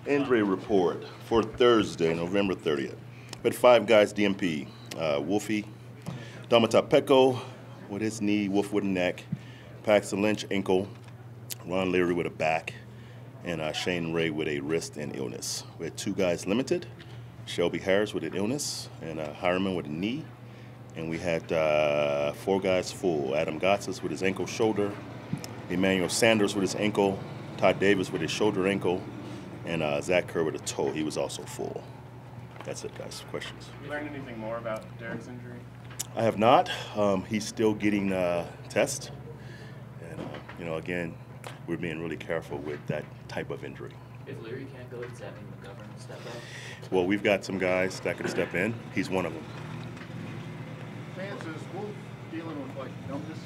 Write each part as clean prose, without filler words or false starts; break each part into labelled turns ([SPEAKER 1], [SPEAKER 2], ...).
[SPEAKER 1] Injury report for Thursday, November 30th. We had 5 guys DMP. Wolfie, Damatapeko with his knee, Wolf with a neck, Paxton Lynch ankle, Ron Leary with a back, and Shane Ray with a wrist and illness. We had 2 guys limited, Shelby Harris with an illness, and Hireman with a knee. And we had 4 guys full, Adam Gotsis with his ankle shoulder, Emmanuel Sanders with his ankle, Todd Davis with his shoulder ankle, and Zach Kerr with a toe. He was also full. That's it, guys. Questions?
[SPEAKER 2] You learned anything more about Derek's injury?
[SPEAKER 1] I have not. He's still getting tests. And, again, we're being really careful with that type of injury.
[SPEAKER 3] If Leary can't go, does that mean McGovern will step up?
[SPEAKER 1] Well, we've got some guys that can step in. He's one of them.
[SPEAKER 4] Vance, is Wolf dealing with, numbness?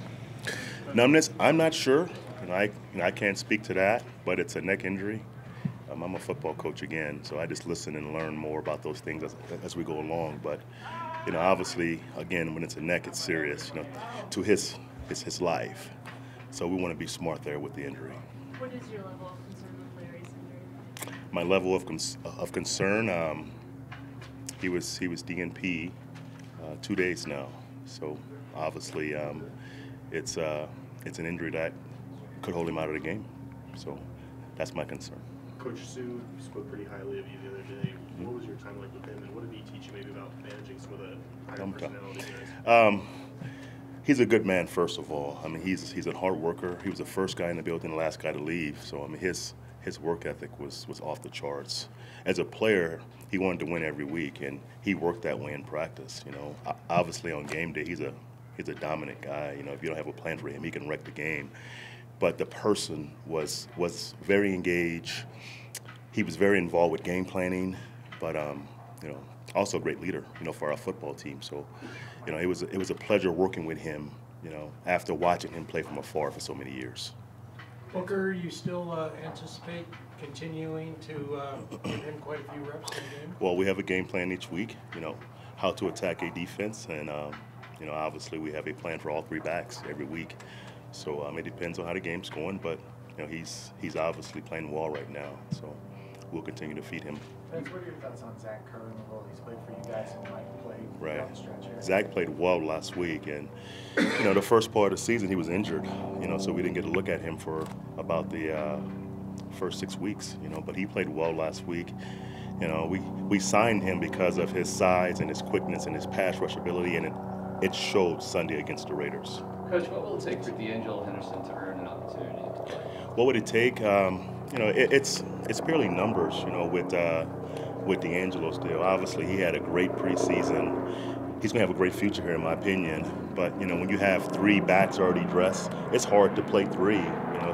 [SPEAKER 1] Numbness, I'm not sure. I can't speak to that, but it's a neck injury. I'm a football coach again, so I just listen and learn more about those things as we go along. But, obviously, again, when it's a neck, it's serious, to his life. So we want to be smart there with the injury.
[SPEAKER 5] What is your level of concern with Larry's injury?
[SPEAKER 1] My level of concern, he was DNP 2 days now. So obviously, it's an injury that could hold him out of the game. So that's my concern.
[SPEAKER 2] Coach Sue spoke pretty highly of you the other day. What was your time like with him, and what did he teach you maybe about managing some of the higher personality guys?
[SPEAKER 1] He's a good man, first of all. He's a hard worker. He was the first guy in the building, the last guy to leave. So his work ethic was off the charts. As a player, he wanted to win every week, and he worked that way in practice. Obviously on game day, he's a dominant guy. If you don't have a plan for him, he can wreck the game. But the person was very engaged. He was very involved with game planning, but also a great leader, for our football team. So, it was a pleasure working with him, after watching him play from afar for so many years.
[SPEAKER 6] Booker, you still anticipate continuing to give him quite a few reps in the game?
[SPEAKER 1] Well, we have a game plan each week, how to attack a defense, and obviously we have a plan for all 3 backs every week. So it depends on how the game's going, but he's obviously playing well right now. So we'll continue to feed him.
[SPEAKER 4] Vance, what are your thoughts on Zach Kerr and the role he's played for you guys and might play
[SPEAKER 1] right.
[SPEAKER 4] down the stretch here?
[SPEAKER 1] Zach played well last week, and the first part of the season he was injured. So we didn't get to look at him for about the first 6 weeks. But he played well last week. We signed him because of his size and his quickness and his pass rush ability, and it showed Sunday against the Raiders.
[SPEAKER 3] Coach, what will it take for D'Angelo Henderson to earn an opportunity to play?
[SPEAKER 1] What would it take? It's purely numbers. With D'Angelo's deal, obviously he had a great preseason. He's gonna have a great future here, in my opinion. But when you have 3 backs already dressed, it's hard to play 3.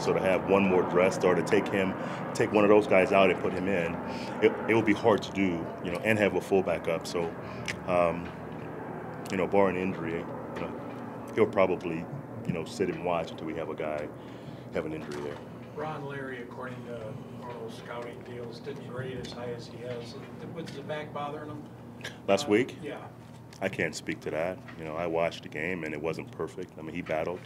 [SPEAKER 1] So to have one more dressed or to take one of those guys out and put him in, it will be hard to do. And have a fullback up. So, barring injury, he'll probably, sit and watch until we have a guy have an injury there.
[SPEAKER 6] Ron Leary, according to normal scouting deals, didn't grade as high as he has. Was the back bothering him?
[SPEAKER 1] Last week?
[SPEAKER 6] Yeah.
[SPEAKER 1] I can't speak to that. I watched the game and it wasn't perfect. He battled.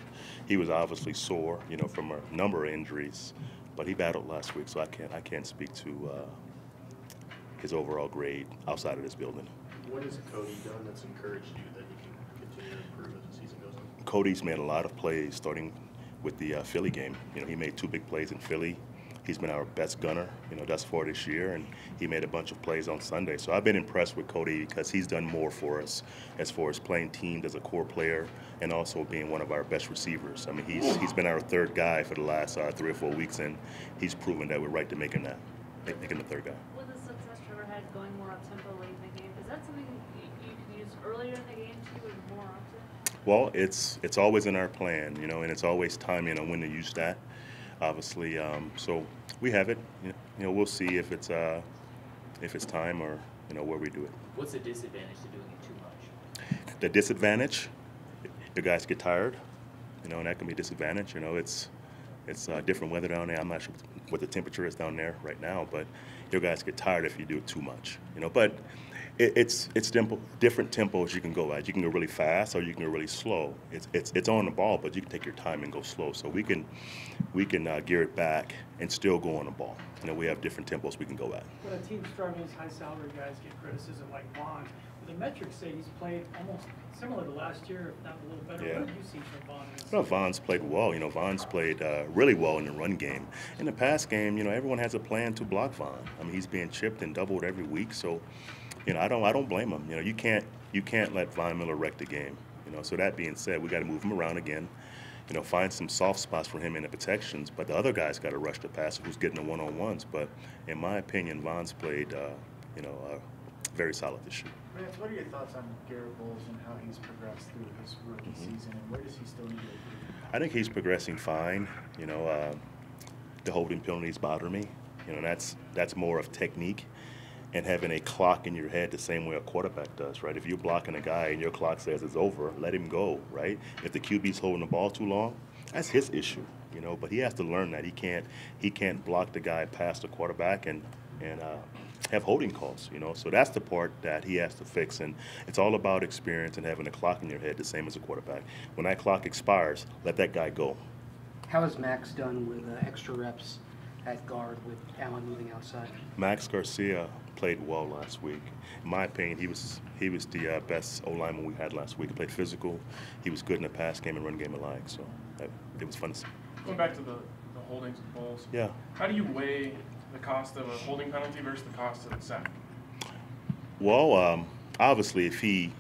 [SPEAKER 1] He was obviously sore, from a number of injuries, but he battled last week, so I can't speak to his overall grade outside of this building.
[SPEAKER 2] What has Cody done that's encouraged you that he can continue to improve as the season goes on?
[SPEAKER 1] Cody's made a lot of plays, starting with the Philly game. He made 2 big plays in Philly. He's been our best gunner, thus far this year, and he made a bunch of plays on Sunday. So I've been impressed with Cody because he's done more for us as far as playing teams as a core player and also being one of our best receivers. He's been our 3rd guy for the last 3 or 4 weeks, and he's proven that we're right to make him the 3rd guy.
[SPEAKER 5] With the success Trevor had going more up-tempo late in the game, is that something you can use earlier in the game too, and more often?
[SPEAKER 1] Well, it's always in our plan, and it's always timing on when to use that. Obviously, so we have it. We'll see if it's time or where we do it.
[SPEAKER 3] What's the disadvantage to doing it too much?
[SPEAKER 1] The disadvantage, the guys get tired, and that can be a disadvantage. It's different weather down there. I'm not sure what the temperature is down there right now, but your guys get tired if you do it too much. But It's different tempos you can go at. You can go really fast or you can go really slow. It's on the ball, but you can take your time and go slow. So we can gear it back and still go on the ball. You know, we have different tempos we can go at.
[SPEAKER 7] When a team struggles, high salary guys get criticism like Vaughn. The metrics say he's played almost similar to last year, if not a little better.
[SPEAKER 1] Yeah.
[SPEAKER 7] What have you seen from Vaughn?
[SPEAKER 1] Well, Vaughn's played well. You know, Vaughn's played really well in the run game. In the pass game, you know, everyone has a plan to block Vaughn. I mean, he's being chipped and doubled every week. So, you know, I don't blame him. You know, you can't let Von Miller wreck the game. You know, so that being said, we got to move him around again. You know, find some soft spots for him in the protections. But the other guys got to rush the passer who's getting the one-on-ones. But in my opinion, Vaughn's played, you know, very solid this year.
[SPEAKER 4] Vance, what are your thoughts on Garrett Bowles and how he's progressed through his rookie season, and where does he still need to improve?
[SPEAKER 1] I think he's progressing fine. You know, the holding penalties bother me. You know, that's more of technique and having a clock in your head the same way a quarterback does, right? If you're blocking a guy and your clock says it's over, let him go, right? If the QB's holding the ball too long, that's his issue, you know. But he has to learn that he can't block the guy past the quarterback and have holding calls, you know. So that's the part that he has to fix, and it's all about experience and having a clock in your head the same as a quarterback. When that clock expires, let that guy go.
[SPEAKER 8] How has Max done with extra reps at guard with Allen moving outside?
[SPEAKER 1] Max Garcia played well last week. In my opinion, he was the best O-lineman we had last week. He played physical. He was good in the pass game and run game alike. So it was fun to see.
[SPEAKER 9] Going back to the holdings and balls.
[SPEAKER 1] Yeah.
[SPEAKER 9] How do you weigh the cost of a holding penalty versus the cost of the sack?
[SPEAKER 1] Well, obviously, if he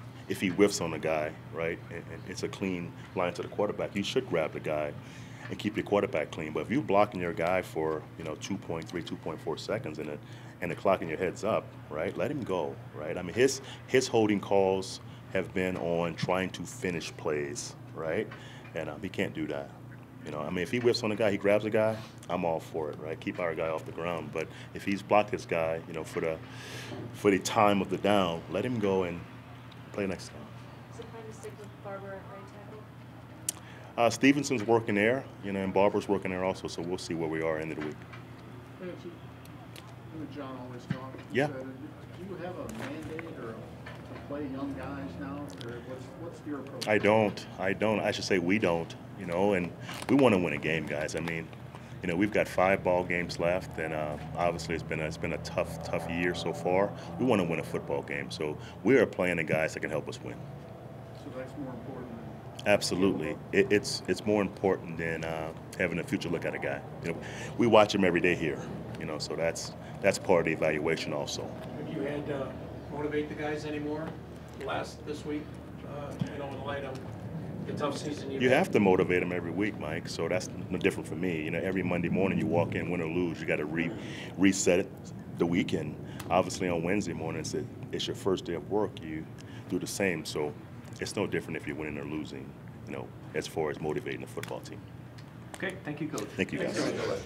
[SPEAKER 1] whiffs on a guy, right, and it's a clean line to the quarterback, you should grab the guy and keep your quarterback clean. But if you're blocking your guy for 2.3, 2.4 seconds and the clock in your head's up, right, let him go, right? I mean, his holding calls have been on trying to finish plays, right, and he can't do that. You know, I mean, if he whiffs on a guy, he grabs a guy, I'm all for it, right? Keep our guy off the ground. But if he's blocked his guy, you know, for the time of the down, let him go and play next time.
[SPEAKER 5] Is it time to stick with Barber at right tackle?
[SPEAKER 1] Stevenson's working there, you know, and Barber's working there also. So we'll see where we are end of the week.
[SPEAKER 4] Vance, you and John always talk.
[SPEAKER 1] Yeah.
[SPEAKER 4] Do you have a mandate or to play young guys now, or what's your approach?
[SPEAKER 1] I don't. I should say we don't. You know, and we want to win a game, guys. I mean, you know, we've got 5 ball games left, and obviously it's been a tough year so far. We want to win a football game, so we are playing the guys that can help us win.
[SPEAKER 4] So that's more important than
[SPEAKER 1] Absolutely, it's more important than having a future look at a guy. You know, we watch him every day here. You know, so that's part of the evaluation also.
[SPEAKER 6] Have you had to motivate the guys anymore this week, in light of the tough season
[SPEAKER 1] You have to motivate them every week, Mike. So that's no different for me. You know, every Monday morning you walk in, win or lose, you got to reset it the weekend. Obviously on Wednesday morning, it's your first day of work. You do the same. So it's no different if you're winning or losing, you know, as far as motivating the football team.
[SPEAKER 3] Okay, thank you, Coach.
[SPEAKER 1] Thank you, guys.
[SPEAKER 3] Thanks, Coach.